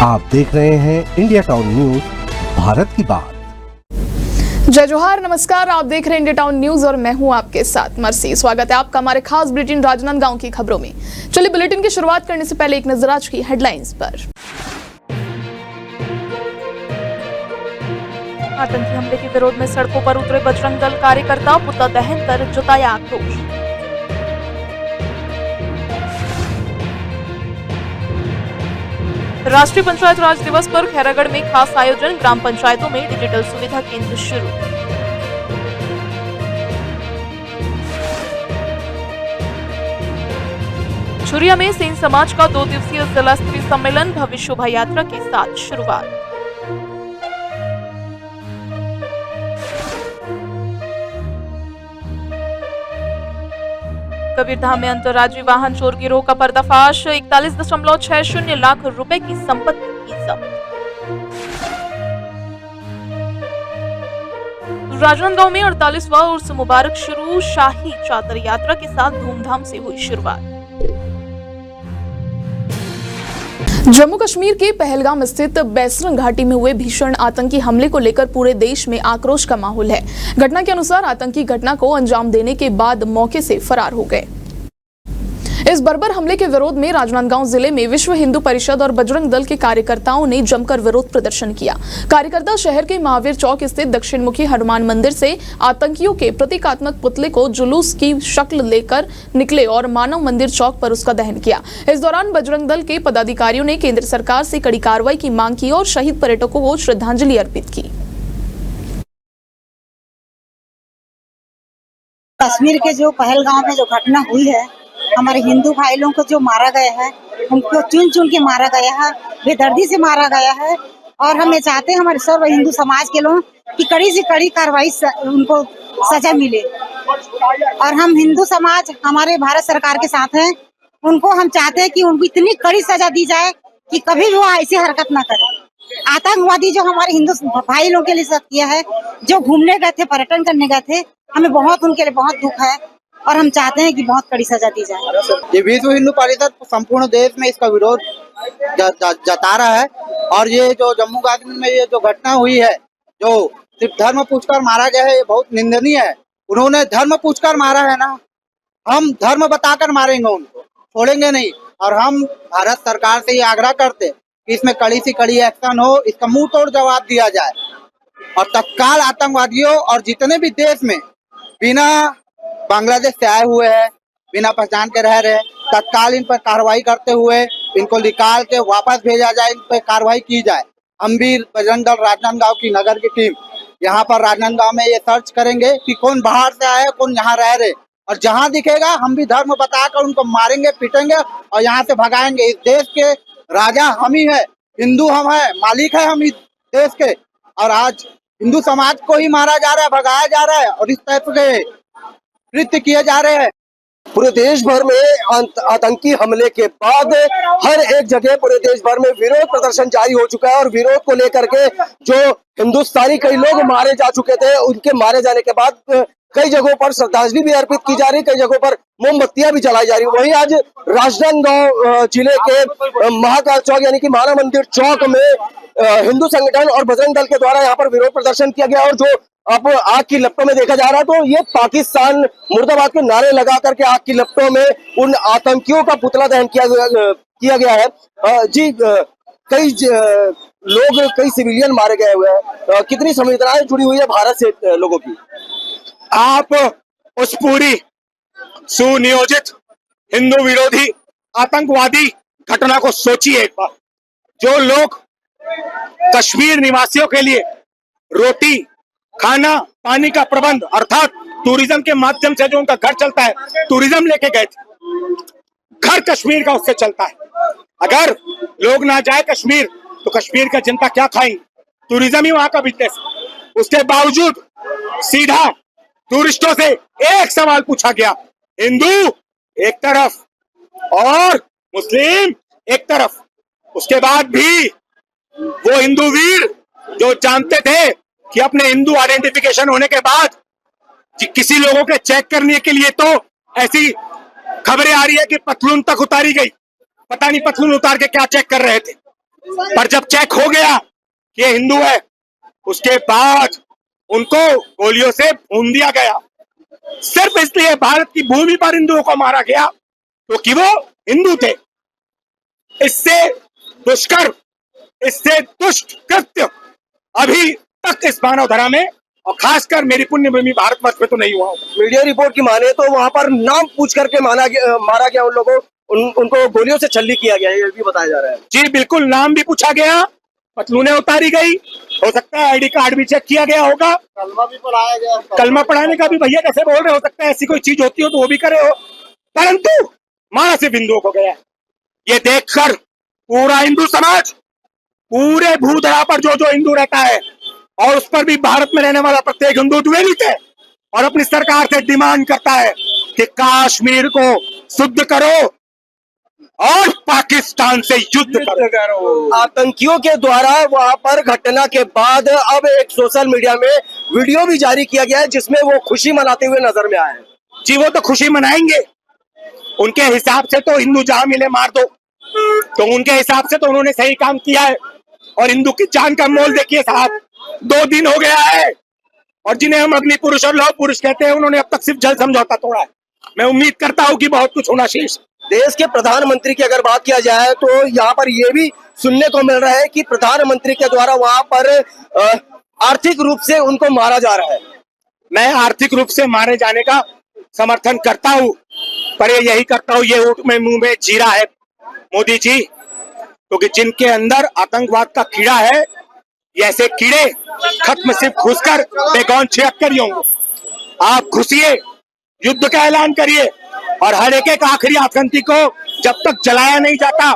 आप देख रहे हैं इंडिया टाउन न्यूज, भारत की बात। जय जोहार, नमस्कार। आप देख रहे हैं इंडिया टाउन न्यूज और मैं हूं आपके साथ मर्सी। स्वागत है आपका हमारे खास बुलेटिन राजनांदगांव की खबरों में। चलिए बुलेटिन की शुरुआत करने से पहले एक नजर आज की हेडलाइंस पर। आतंकी हमले के विरोध में सड़कों पर उतरे बजरंग दल कार्यकर्ता, पुतला दहन कर जताया आक्रोश। राष्ट्रीय पंचायत राज दिवस पर खैरागढ़ में खास आयोजन, ग्राम पंचायतों में डिजिटल सुविधा केंद्र शुरू। छुरिया में सेन समाज का 2 दिवसीय जिला स्तरीय सम्मेलन, भव्य शोभा यात्रा के साथ शुरुआत। कबीरधाम में अंतर्राज्यीय वाहन चोर गिरोह का पर्दाफाश, 41.60 लाख रुपए की संपत्ति की जब्त। राजनांदगांव में 48वां उर्स मुबारक शुरू, शाही चादर यात्रा के साथ धूमधाम से हुई शुरुआत। जम्मू कश्मीर के पहलगाम स्थित बैसरन घाटी में हुए भीषण आतंकी हमले को लेकर पूरे देश में आक्रोश का माहौल है। घटना के अनुसार आतंकी घटना को अंजाम देने के बाद मौके से फरार हो गए। इस बर्बर हमले के विरोध में राजनांदगांव जिले में विश्व हिंदू परिषद और बजरंग दल के कार्यकर्ताओं ने जमकर विरोध प्रदर्शन किया। कार्यकर्ता शहर के महावीर चौक स्थित दक्षिण मुखी हनुमान मंदिर से आतंकियों के प्रतीकात्मक पुतले को जुलूस की शक्ल लेकर निकले और मानव मंदिर चौक पर उसका दहन किया। इस दौरान बजरंग दल के पदाधिकारियों ने केंद्र सरकार से कड़ी कार्रवाई की मांग की और शहीद पर्यटकों को श्रद्धांजलि अर्पित की। कश्मीर के जो पहलगाम में जो घटना हुई है, हमारे हिंदू भाई लोगों को जो मारा गया है, उनको चुन चुन के मारा गया है, बेदर्दी से मारा गया है। और हम ये चाहते हैं हमारे सर्व हिंदू समाज के लोग कि कड़ी से कड़ी कार्रवाई उनको सजा मिले। और हम हिंदू समाज हमारे भारत सरकार के साथ हैं। उनको हम चाहते हैं कि उनको इतनी कड़ी सजा दी जाए कि कभी भी वो ऐसी हरकत ना करे। आतंकवादी जो हमारे हिंदू भाई लोगों के लिए किया है, जो घूमने गए थे, पर्यटन करने गए थे, हमें बहुत उनके लिए बहुत दुख है और हम चाहते हैं कि बहुत कड़ी सजा दी जाए। ये विश्व हिंदू परिषद संपूर्ण देश में इसका विरोध जता रहा है। और ये जो जम्मू कश्मीर में ये जो घटना हुई है, जो सिर्फ धर्म पूछकर मारा गया है, ये बहुत निंदनीय है। उन्होंने धर्म पूछकर मारा है ना, हम धर्म बताकर मारेंगे, उनको छोड़ेंगे नहीं। और हम भारत सरकार से ये आग्रह करते कि इसमें कड़ी से कड़ी एक्शन हो, इसका मुंह तोड़ जवाब दिया जाए और तत्काल आतंकवादियों और जितने भी देश में बिना बांग्लादेश से आए हुए हैं, बिना पहचान के रह रहे, तत्काल इन पर कार्रवाई करते हुए इनको निकाल के वापस भेजा जाए, इन पर कार्रवाई की जाए। हम भी बजरंग दल राजनांदगांव की नगर की टीम यहाँ पर राजनांदगांव में ये सर्च करेंगे कि कौन बाहर से आए, कौन यहाँ रह रहे, और जहाँ दिखेगा हम भी धर्म बताकर उनको मारेंगे, पीटेंगे और यहाँ से भगाएंगे। इस देश के राजा हम ही है, हिंदू हम है, मालिक है हम इस देश के। और आज हिंदू समाज को ही मारा जा रहा है, भगाया जा रहा है और इस तरह के कृत्य किए जा रहे हैं। पूरे देश भर में आतंकी हमले के बाद हर एक जगह पूरे देश भर में विरोध प्रदर्शन जारी हो चुका है। और विरोध को लेकर के जो हिंदुस्तानी कई लोग मारे जा चुके थे, उनके मारे जाने के बाद कई जगहों पर श्रद्धांजलि भी अर्पित की जा रही, कई जगहों पर मोमबत्तियां भी जलाई जा रही। वहीं आज राजनांदगांव जिले के महाकाल चौक यानी कि मानव मंदिर चौक में हिंदू संगठन और बजरंग दल के द्वारा यहाँ पर विरोध प्रदर्शन किया गया। और जो अब आग की लपटों में देखा जा रहा है, तो ये पाकिस्तान मुर्दाबाद के नारे लगा करके आग की लपटों में उन आतंकियों का पुतला दहन किया गया है। जी, कई लोग, कई सिविलियन मारे गए हुए हैं। कितनी संवेदनाएं जुड़ी हुई है भारत से लोगों की? आप उस पूरी सुनियोजित हिंदू विरोधी आतंकवादी घटना को सोचिए एक बार। जो लोग कश्मीर निवासियों के लिए रोटी, खाना, पानी का प्रबंध अर्थात टूरिज्म के माध्यम से जो उनका घर चलता है, टूरिज्म लेके गए थे, घर कश्मीर का उससे चलता है। अगर लोग ना जाए कश्मीर तो कश्मीर का जनता क्या खाएंगे? टूरिज्म ही वहां का बिजनेस। उसके बावजूद सीधा टूरिस्टों से एक सवाल पूछा गया, हिंदू एक तरफ और मुस्लिम एक तरफ। उसके बाद भी वो हिंदू वीर जो जानते थे कि अपने हिंदू आइडेंटिफिकेशन होने के बाद किसी लोगों के चेक करने के लिए तो ऐसी खबरें आ रही है कि पतलून तक उतारी गई, पता नहीं पतलून उतार के क्या चेक कर रहे थे। पर जब चेक हो गया कि ये हिंदू है, उसके बाद उनको गोलियों से भून दिया गया। सिर्फ इसलिए भारत की भूमि पर हिंदुओं को मारा गया क्योंकि वो हिंदू थे। इससे दुष्कर, इससे दुष्ट कृत्य अभी तक इस मानव धरा में और खासकर मेरी पुण्य भूमि भारतवर्ष में तो नहीं हुआ होगा। मीडिया रिपोर्ट की माने तो वहां पर नाम पूछ करके मारा गया उन लोगों, उनको गोलियों से छल्ली किया गया, ये भी बताया जा रहा है। जी बिल्कुल, नाम भी पूछा गया, पतलूने उतारी गई, हो सकता है आईडी कार्ड भी चेक किया गया होगा, कलमा भी पढ़ाया गया। कलमा पढ़ाने का भी भैया कैसे बोल रहे हो सकता है ऐसी कोई चीज होती हो तो वो भी करे हो, परंतु मारा सिर्फ हिंदुओं को गया। ये देखकर पूरा हिंदू समाज, पूरे भूधरा पर जो जो हिंदू रहता है और उस पर भी भारत में रहने वाला प्रत्येक हिंदू द्वेलित है और अपनी सरकार से डिमांड करता है कि कश्मीर को शुद्ध करो और पाकिस्तान से युद्ध करो। आतंकियों के द्वारा वहां पर घटना के बाद अब एक सोशल मीडिया में वीडियो भी जारी किया गया है जिसमें वो खुशी मनाते हुए नजर में आए हैं। जी वो तो खुशी मनाएंगे, उनके हिसाब से तो हिंदू जहां मिले मार दो, तो उनके हिसाब से तो उन्होंने सही काम किया है। और हिंदू की जान का मोल देखिए साहब, 2 दिन हो गया है और जिन्हें हम अग्नि पुरुष और लौह पुरुष कहते हैं उन्होंने अब तक सिर्फ जल समझौता तोड़ा है। मैं उम्मीद करता हूं कि बहुत कुछ होना शेष। देश के प्रधानमंत्री की अगर बात किया जाए तो यहाँ पर ये भी सुनने को मिल रहा है कि प्रधानमंत्री के द्वारा वहां पर आर्थिक रूप से उनको मारा जा रहा है। मैं आर्थिक रूप से मारे जाने का समर्थन करता हूं, पर यही करता हूं, ये ऊँट में मुंह में जीरा है मोदी जी, क्योंकि जिनके अंदर आतंकवाद का कीड़ा है, ये ऐसे कीड़े खत्म सिर्फ घुसकर बेगौन छिड़क होंगे। आप घुसिए, युद्ध का ऐलान करिए और हर एक आखिरी आतंकी को जब तक जलाया नहीं जाता,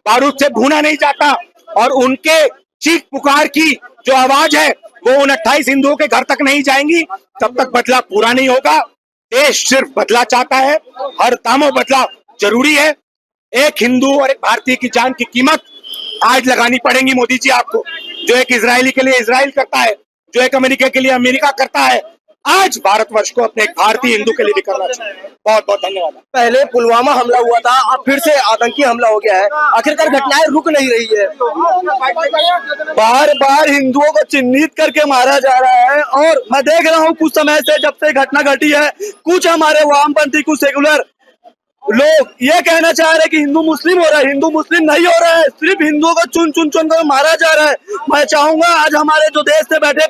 बारूद से भूना नहीं जाता और उनके चीख पुकार की जो आवाज है वो उन 28 हिंदुओं के घर तक नहीं जाएंगी, तब तक बदला पूरा नहीं होगा। देश सिर्फ बदला चाहता है, हर दामों बदला जरूरी है। एक हिंदू और एक भारतीय की जान की कीमत आज लगानी पड़ेगी मोदी जी आपको। जो एक इजरायली के लिए इजराइल करता है, जो एक अमेरिका के लिए अमेरिका करता है, आज भारतवर्ष को अपने एक भारतीय हिंदू के लिए भी करना चाहिए। बहुत बहुत धन्यवाद। पहले पुलवामा हमला हुआ था, अब फिर से आतंकी हमला हो गया है, आखिरकार घटनाएं रुक नहीं रही है। बार बार हिंदुओं को चिन्हित करके मारा जा रहा है और मैं देख रहा हूँ कुछ समय से जब से घटना घटी है, कुछ हमारे वामपंथी, कुछ सेकुलर लोग ये कहना चाह रहे हैं कि हिंदू मुस्लिम हो रहा है। हिंदू मुस्लिम नहीं हो रहा है, सिर्फ हिंदुओं को चुन चुन चुन कर मारा जा रहा है। मैं चाहूंगा आज हमारे जो देश से बैठे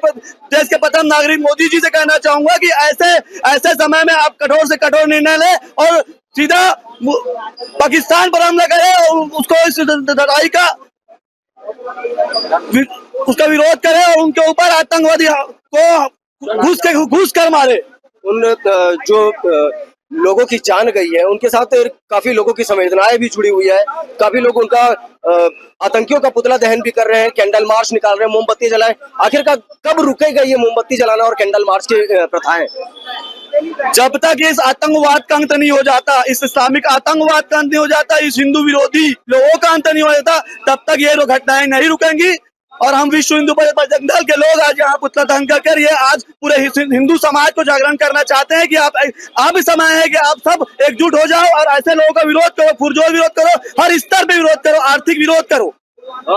देश के प्रथम नागरिक मोदी जी से कहना चाहूंगा कि ऐसे समय में आप कठोर से कठोर निर्णय लें और सीधा पाकिस्तान पर हमला करें और उसको इस लड़ाई का उसका विरोध करें और उनके ऊपर आतंकवादी को घुस कर मारे। उन जो लोगों की जान गई है उनके साथ काफी लोगों की संवेदनाएं भी जुड़ी हुई है। काफी लोग उनका आतंकियों का पुतला दहन भी कर रहे हैं, कैंडल मार्च निकाल रहे हैं, मोमबत्ती जलाएं। आखिरकार कब रुकेगा ये मोमबत्ती जलाना और कैंडल मार्च की प्रथाएं? जब तक इस आतंकवाद का अंत नहीं हो जाता, इस इस्लामिक आतंकवाद का अंत नहीं हो जाता, इस हिंदू विरोधी लोगों का अंत नहीं हो जाता, तब तक ये घटनाएं नहीं रुकेंगी। और हम विश्व हिंदू परिषद दल के लोग आज यहाँ पुतला दहन कर ये आज पूरे हिंदू समाज को जागरण करना चाहते हैं कि आप समय है कि आप सब एकजुट हो जाओ और ऐसे लोगों का विरोध करो, पुरजोर विरोध करो, हर स्तर पे विरोध करो, आर्थिक विरोध करो।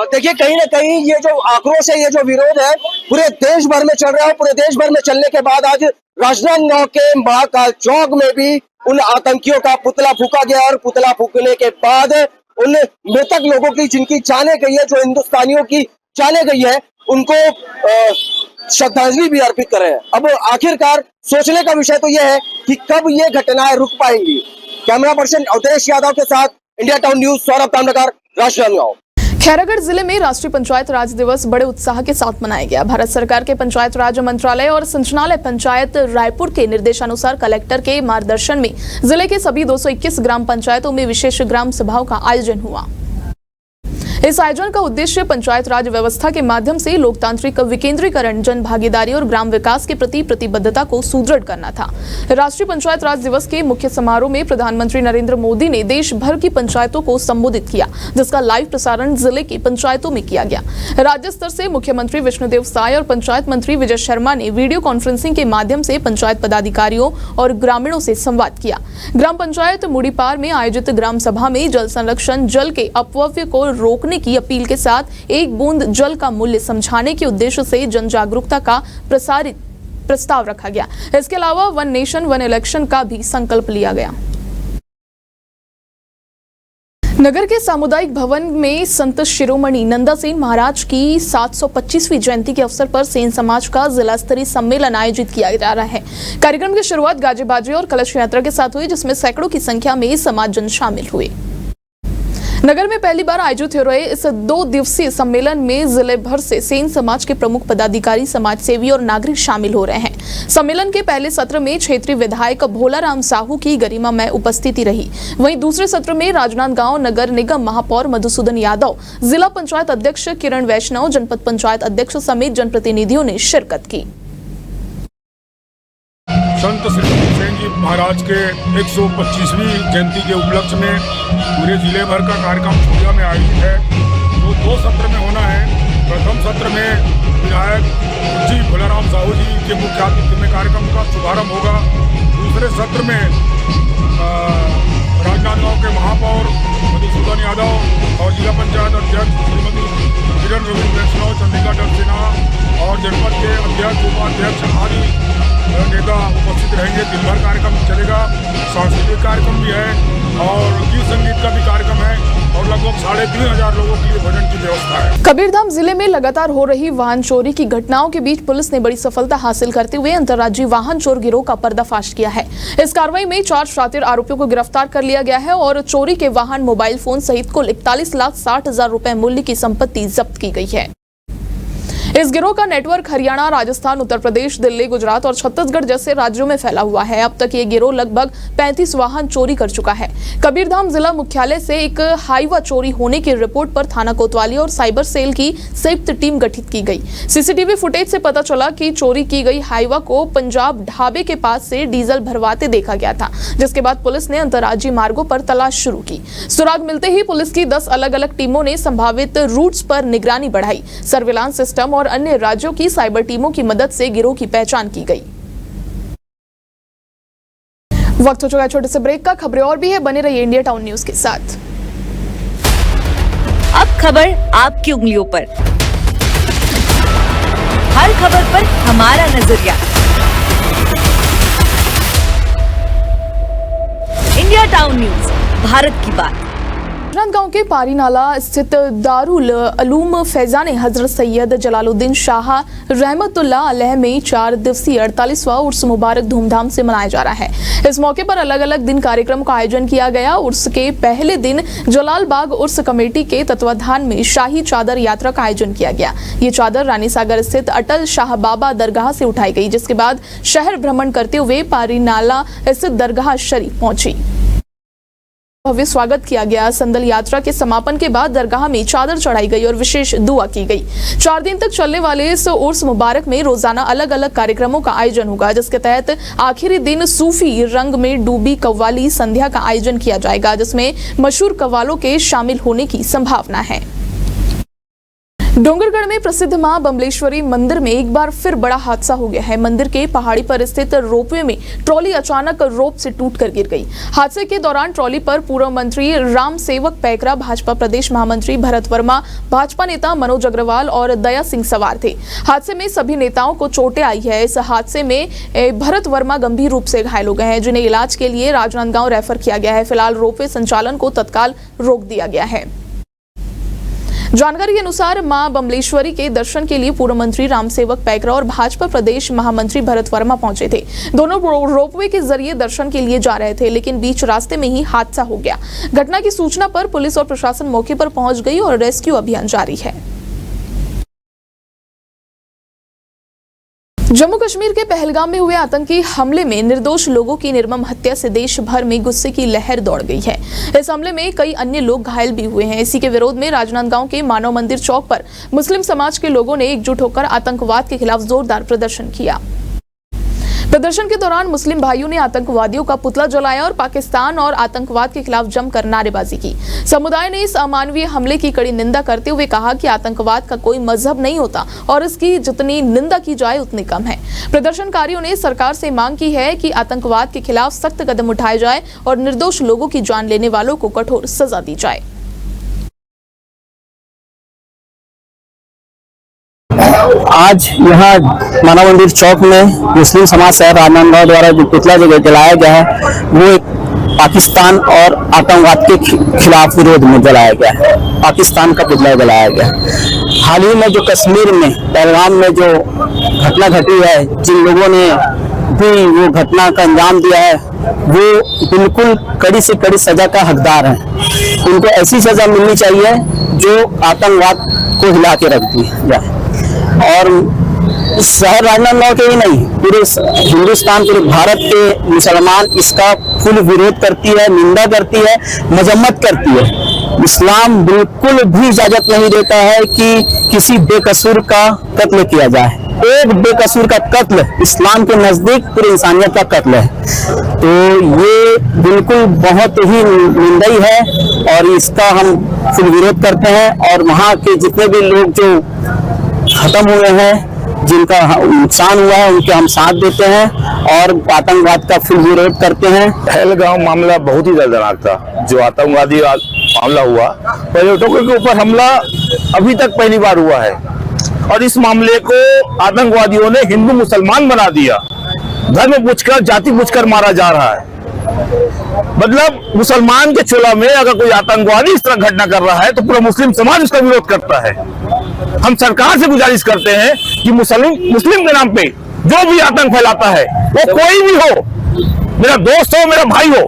देखिए कहीं ना कहीं ये जो आक्रोश है, ये जो विरोध है पूरे देश भर में चल रहा है। पूरे देश भर में चलने के बाद आज राजनांदगांव के महाकाल चौक में भी उन आतंकियों का पुतला फूका गया और पुतला फूकने के बाद उन मृतक लोगों की जिनकी जाने गई है, जो हिंदुस्तानियों की जाने गई है, उनको श्रद्धांजलि भी अर्पित कर रहे हैं। अब आखिरकार सोचने का विषय तो यह है कि कब ये घटनाएं रुक पाएंगी। कैमरा पर्सन अवधेश यादव के साथ India town news, Saurabh Tamrakar, Rajnandgaon. Khairagarh जिले में राष्ट्रीय पंचायत राज दिवस बड़े उत्साह के साथ मनाया गया। भारत सरकार के पंचायत राज मंत्रालय और संचालय पंचायत रायपुर के निर्देशानुसार कलेक्टर के मार्गदर्शन में जिले के सभी 221 ग्राम पंचायतों में विशेष ग्राम सभाओं का आयोजन हुआ। इस आयोजन का उद्देश्य पंचायत राज व्यवस्था के माध्यम से लोकतांत्रिक विकेंद्रीकरण, जन भागीदारी और ग्राम विकास के प्रति प्रतिबद्धता को सुदृढ़ करना था। राष्ट्रीय पंचायत राज दिवस के मुख्य समारोह में प्रधानमंत्री नरेंद्र मोदी ने देश भर की पंचायतों को संबोधित किया, जिसका लाइव प्रसारण जिले की पंचायतों में किया गया। राज्य स्तर से मुख्यमंत्री विष्णुदेव साय और पंचायत मंत्री विजय शर्मा ने वीडियो कॉन्फ्रेंसिंग के माध्यम से पंचायत पदाधिकारियों और ग्रामीणों से संवाद किया। ग्राम पंचायत मुड़ीपार में आयोजित ग्राम सभा में जल संरक्षण, जल के अपव्यय को रोकने रोकने की अपील के साथ एक बूंद जल का मूल्य समझाने के उद्देश्य से जन जागरूकता का प्रस्ताव रखा गया। इसके अलावा वन नेशन वन इलेक्शन का भी संकल्प लिया गया। नगर के सामुदायिक भवन में संत शिरोमणि नंदा सेन महाराज की 725वीं जयंती के अवसर पर सेन समाज का जिला स्तरीय सम्मेलन आयोजित किया जा रहा है। कार्यक्रम की शुरुआत गाजे बाजे और कलश यात्रा के साथ हुई, जिसमें सैकड़ों की संख्या में समाजजन शामिल हुए। नगर में पहली बार आयोजित हो रहे इस 2 दिवसीय सम्मेलन में जिले भर से सेन समाज के प्रमुख पदाधिकारी, समाज सेवी और नागरिक शामिल हो रहे हैं। सम्मेलन के पहले सत्र में क्षेत्रीय विधायक भोलाराम साहू की गरिमामय उपस्थिति रही। वहीं दूसरे सत्र में राजनांदगांव नगर निगम महापौर मधुसूदन यादव, जिला पंचायत अध्यक्ष किरण वैष्णव, जनपद पंचायत अध्यक्ष समेत जनप्रतिनिधियों ने शिरकत की। संत शिरोमणि सेन जी महाराज के 125वीं जयंती के उपलक्ष्य में पूरे जिले भर का कार्यक्रम चूड़िया में आयोजित है। तो 2 सत्र में होना है। प्रथम सत्र में विधायक जी भोलाराम साहू जी के मुख्य आतिथ्य में कार्यक्रम का शुभारंभ होगा। दूसरे सत्र में राजनांदगांव के महापौर मधुसूदन यादव और जिला पंचायत अध्यक्ष श्रीमती किरण वैष्णव, चंद्रिका डरसेना और जनपद के अध्यक्ष उपाध्यक्ष आदि नेता उपस्थित रहेंगे। दिन भर कार्यक्रम चलेगा। सांस्कृतिक कार्यक्रम भी है और गीत संगीत का भी कार्यक्रम है और लगभग 3500 लोगों के लिए भोजन की व्यवस्था है। कबीरधाम जिले में लगातार हो रही वाहन चोरी की घटनाओं के बीच पुलिस ने बड़ी सफलता हासिल करते हुए अंतर्राज्यीय वाहन चोर गिरोह का पर्दाफाश किया है। इस कार्रवाई में 4 शातिर आरोपियों को गिरफ्तार कर लिया गया है और चोरी के वाहन, मोबाइल फोन सहित कुल 41,60,000 रुपए मूल्य की संपत्ति जब्त की गई है। इस गिरोह का नेटवर्क हरियाणा, राजस्थान, उत्तर प्रदेश, दिल्ली, गुजरात और छत्तीसगढ़ जैसे राज्यों में फैला हुआ है। अब तक ये गिरोह लगभग 35 वाहन चोरी कर चुका है। कबीरधाम जिला मुख्यालय से एक हाईवा चोरी होने की रिपोर्ट पर थाना कोतवाली और साइबर सेल की संयुक्त टीम गठित की गई। सीसीटीवी फुटेज से पता चला कि चोरी की गई हाईवा को पंजाब ढाबे के पास से डीजल भरवाते देखा गया था, जिसके बाद पुलिस ने अंतर्राज्यीय मार्गों पर तलाश शुरू की। सुराग मिलते ही पुलिस की 10 अलग अलग टीमों ने संभावित रूट्स पर निगरानी बढ़ाई। सर्विलांस सिस्टम और अन्य राज्यों की साइबर टीमों की मदद से गिरोह की पहचान की गई। वक्त हो चुका है छोटे से ब्रेक का। खबरें और भी है, बने रहिए इंडिया टाउन न्यूज के साथ। अब खबर आपकी उंगलियों पर, हर खबर पर हमारा नजरिया। इंडिया टाउन न्यूज, भारत की बात। राजनांदगांव के पारी नाला स्थित दारुल अलूम फैजान हजरत सैयद जलालुद्दीन शाह रहमतुल्लाह अलैह में 4 दिवसीय 48वां उर्स मुबारक धूमधाम से मनाया जा रहा है। इस मौके पर अलग अलग दिन कार्यक्रम का आयोजन किया गया। उर्स के पहले दिन जलाल बाग उर्स कमेटी के तत्वाधान में शाही चादर यात्रा का आयोजन किया गया। ये चादर रानी सागर स्थित अटल शाह बाबा दरगाह से उठाई गई, जिसके बाद शहर भ्रमण करते हुए पारी नाला स्थित दरगाह शरीफ पहुंची। भव्य स्वागत किया गया। संदल यात्रा के समापन के बाद दरगाह में चादर चढ़ाई गई और विशेष दुआ की गई। 4 दिन तक चलने वाले इस उर्स मुबारक में रोजाना अलग अलग कार्यक्रमों का आयोजन होगा, जिसके तहत आखिरी दिन सूफी रंग में डूबी कव्वाली संध्या का आयोजन किया जाएगा, जिसमें मशहूर कव्वालों के शामिल होने की संभावना है। डोंगरगढ़ में प्रसिद्ध मां बमलेश्वरी मंदिर में एक बार फिर बड़ा हादसा हो गया है। मंदिर के पहाड़ी पर स्थित रोपवे में ट्रॉली अचानक रोप से टूटकर गिर गई। हादसे के दौरान ट्रॉली पर पूर्व मंत्री राम सेवक पैकरा, भाजपा प्रदेश महामंत्री भरत वर्मा, भाजपा नेता मनोज अग्रवाल और दया सिंह सवार थे। हादसे में सभी नेताओं को चोटें आई है। इस हादसे में भरत वर्मा गंभीर रूप से घायल हो गए हैं, जिन्हें इलाज के लिए राजनांदगांव रेफर किया गया है। फिलहाल रोपवे संचालन को तत्काल रोक दिया गया है। जानकारी के अनुसार मां बमलेश्वरी के दर्शन के लिए पूर्व मंत्री रामसेवक पैकरा और भाजपा प्रदेश महामंत्री भरत वर्मा पहुंचे थे। दोनों रोपवे के जरिए दर्शन के लिए जा रहे थे, लेकिन बीच रास्ते में ही हादसा हो गया। घटना की सूचना पर पुलिस और प्रशासन मौके पर पहुंच गई और रेस्क्यू अभियान जारी है। जम्मू कश्मीर के पहलगाम में हुए आतंकी हमले में निर्दोष लोगों की निर्मम हत्या से देश भर में गुस्से की लहर दौड़ गई है। इस हमले में कई अन्य लोग घायल भी हुए हैं। इसी के विरोध में राजनांदगांव के मानव मंदिर चौक पर मुस्लिम समाज के लोगों ने एकजुट होकर आतंकवाद के खिलाफ जोरदार प्रदर्शन किया। प्रदर्शन के दौरान मुस्लिम भाइयों ने आतंकवादियों का पुतला जलाया और पाकिस्तान और आतंकवाद के खिलाफ जमकर नारेबाजी की। समुदाय ने इस अमानवीय हमले की कड़ी निंदा करते हुए कहा कि आतंकवाद का कोई मजहब नहीं होता और इसकी जितनी निंदा की जाए उतनी कम है। प्रदर्शनकारियों ने सरकार से मांग की है कि आतंकवाद के खिलाफ सख्त कदम उठाए जाए और निर्दोष लोगों की जान लेने वालों को कठोर सजा दी जाए। आज यहाँ मानव मंदिर चौक में मुस्लिम समाज शहर राजनांदगांव द्वारा जो पुतला जलाया गया है वो एक पाकिस्तान और आतंकवाद के खिलाफ विरोध में जलाया गया है। पाकिस्तान का पुतला जलाया गया। हाल ही में जो कश्मीर में पहलगाम में जो घटना घटी है, जिन लोगों ने भी वो घटना का अंजाम दिया है वो बिल्कुल कड़ी से कड़ी सजा का हकदार है। उनको ऐसी सजा मिलनी चाहिए जो आतंकवाद को हिला के रख दी जाए। और शहर राजनांदगांव के ही नहीं, पूरे हिंदुस्तान, पूरे भारत के मुसलमान इसका फुल विरोध करती है, निंदा करती है, मजम्मत करती है। इस्लाम बिल्कुल भी इजाजत नहीं देता है कि किसी बेकसूर का कत्ल किया जाए। एक बेकसूर का कत्ल इस्लाम के नजदीक पूरी इंसानियत का कत्ल है। तो ये बिल्कुल बहुत ही निंदनीय है और इसका हम फुल विरोध करते हैं। और वहाँ के जितने भी लोग जो खत्म हुए हैं, जिनका नुकसान हुआ है, उनके हम साथ देते हैं और आतंकवाद का फुल विरोध करते हैं। पहलगाम मामला बहुत ही दर्दनाक था। जो आतंकवादी मामला हुआ, पर्यटकों के ऊपर हमला अभी तक पहली बार हुआ है और इस मामले को आतंकवादियों ने हिंदू मुसलमान बना दिया। धर्म पूछकर, जाति पूछकर मारा जा रहा है। मतलब मुसलमान के चुला में अगर कोई आतंकवादी इस तरह घटना कर रहा है तो पूरा मुस्लिम समाज उसका विरोध करता है। हम सरकार से गुजारिश करते हैं कि मुस्लिम के नाम पे जो भी आतंक फैलाता है, वो कोई भी हो, मेरा दोस्त हो, मेरा भाई हो,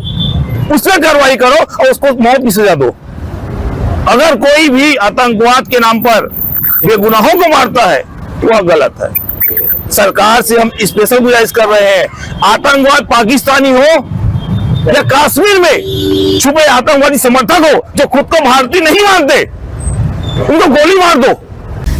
उससे कार्रवाई करो और उसको मौत की सजा दो। अगर कोई भी आतंकवाद के नाम पर बेगुनाहों को मारता है तो वह गलत है। सरकार से हम स्पेशल गुजारिश कर रहे हैं, आतंकवाद पाकिस्तानी हो या कश्मीर में छुपे आतंकवादी समर्थक हो जो खुद को भारतीय नहीं मानते, उनको गोली मार दो।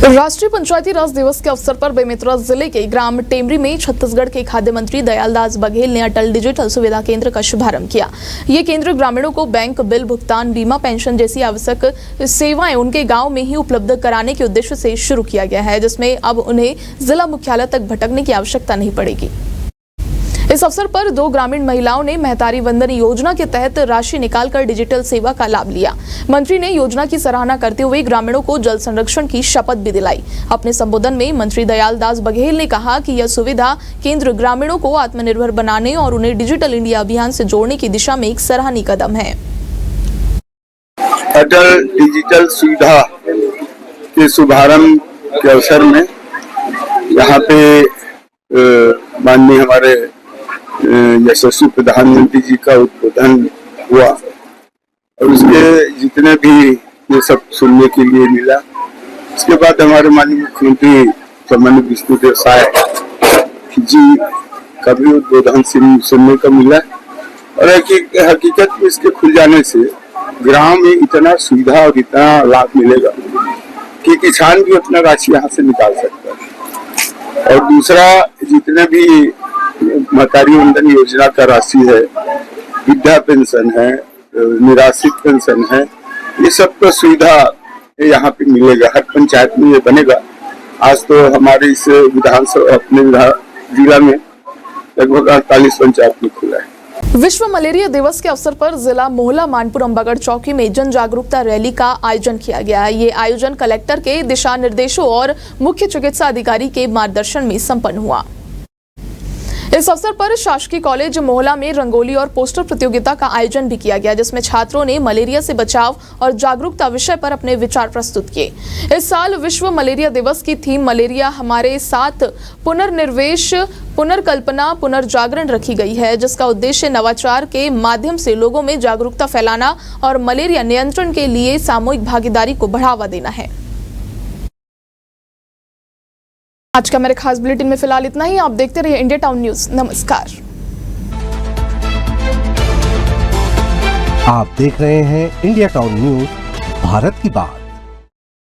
राष्ट्रीय पंचायती राज दिवस के अवसर पर बेमेतरा जिले के ग्राम टेमरी में छत्तीसगढ़ के खाद्य मंत्री दयालदास बघेल ने अटल डिजिटल सुविधा केंद्र का शुभारंभ किया। ये केंद्र ग्रामीणों को बैंक बिल भुगतान, बीमा, पेंशन जैसी आवश्यक सेवाएं उनके गांव में ही उपलब्ध कराने के उद्देश्य से शुरू किया गया है, जिसमें अब उन्हें जिला मुख्यालय तक भटकने की आवश्यकता नहीं पड़ेगी। इस अवसर पर 2 ग्रामीण महिलाओं ने महतारी वंदन योजना के तहत राशि निकालकर डिजिटल सेवा का लाभ लिया। मंत्री ने योजना की सराहना करते हुए ग्रामीणों को जल संरक्षण की शपथ भी दिलाई। अपने संबोधन में मंत्री दयालदास बघेल ने कहा कि यह सुविधा केंद्र ग्रामीणों को आत्मनिर्भर बनाने और उन्हें डिजिटल इंडिया अभियान से जोड़ने की दिशा में एक सराहनीय कदम है। अटल डिजिटल सुविधा के शुभारंभ के अवसर में यहाँ पे माननीय हमारे यशस्वी प्रधानमंत्री जी का उद्बोधन हुआ और उसके जितने भी ये सब सुनने के लिए मिला। इसके बाद हमारे माननीय मुख्यमंत्री सम्मानित विष्णुदेव साय जी का भी उद्बोधन सुनने को मिला और हकीकत में इसके खुल जाने से ग्राम में इतना सुविधा और इतना लाभ मिलेगा कि किसान भी अपना राशि यहाँ से निकाल सकता है। और दूसरा, जितने भी महतारी वंदन योजना का राशि है, वृद्धा पेंशन है, निराश्रित पेंशन है, ये सब का सुविधा यहाँ पे मिलेगा। हर पंचायत में ये बनेगा। आज तो हमारे इस विधानसभा अपने जिला में लगभग 48 पंचायत में खुला है। विश्व मलेरिया दिवस के अवसर पर जिला मोहला मानपुर अम्बागढ़ चौकी में जन जागरूकता रैली का आयोजन किया गया है। ये आयोजन कलेक्टर के दिशा निर्देशों और मुख्य चिकित्सा अधिकारी के मार्गदर्शन में संपन्न हुआ। इस अवसर पर शासकीय कॉलेज मोहला में रंगोली और पोस्टर प्रतियोगिता का आयोजन भी किया गया, जिसमें छात्रों ने मलेरिया से बचाव और जागरूकता विषय पर अपने विचार प्रस्तुत किए। इस साल विश्व मलेरिया दिवस की थीम मलेरिया हमारे साथ पुनर्निवेश, पुनर्कल्पना, पुनर्जागरण रखी गई है, जिसका उद्देश्य नवाचार के माध्यम से लोगों में जागरूकता फैलाना और मलेरिया नियंत्रण के लिए सामूहिक भागीदारी को बढ़ावा देना है। आज का मेरे खास बुलेटिन में फिलहाल इतना ही। आप देखते रहिए इंडिया टाउन न्यूज। नमस्कार। आप देख रहे हैं इंडिया टाउन न्यूज, भारत की बात।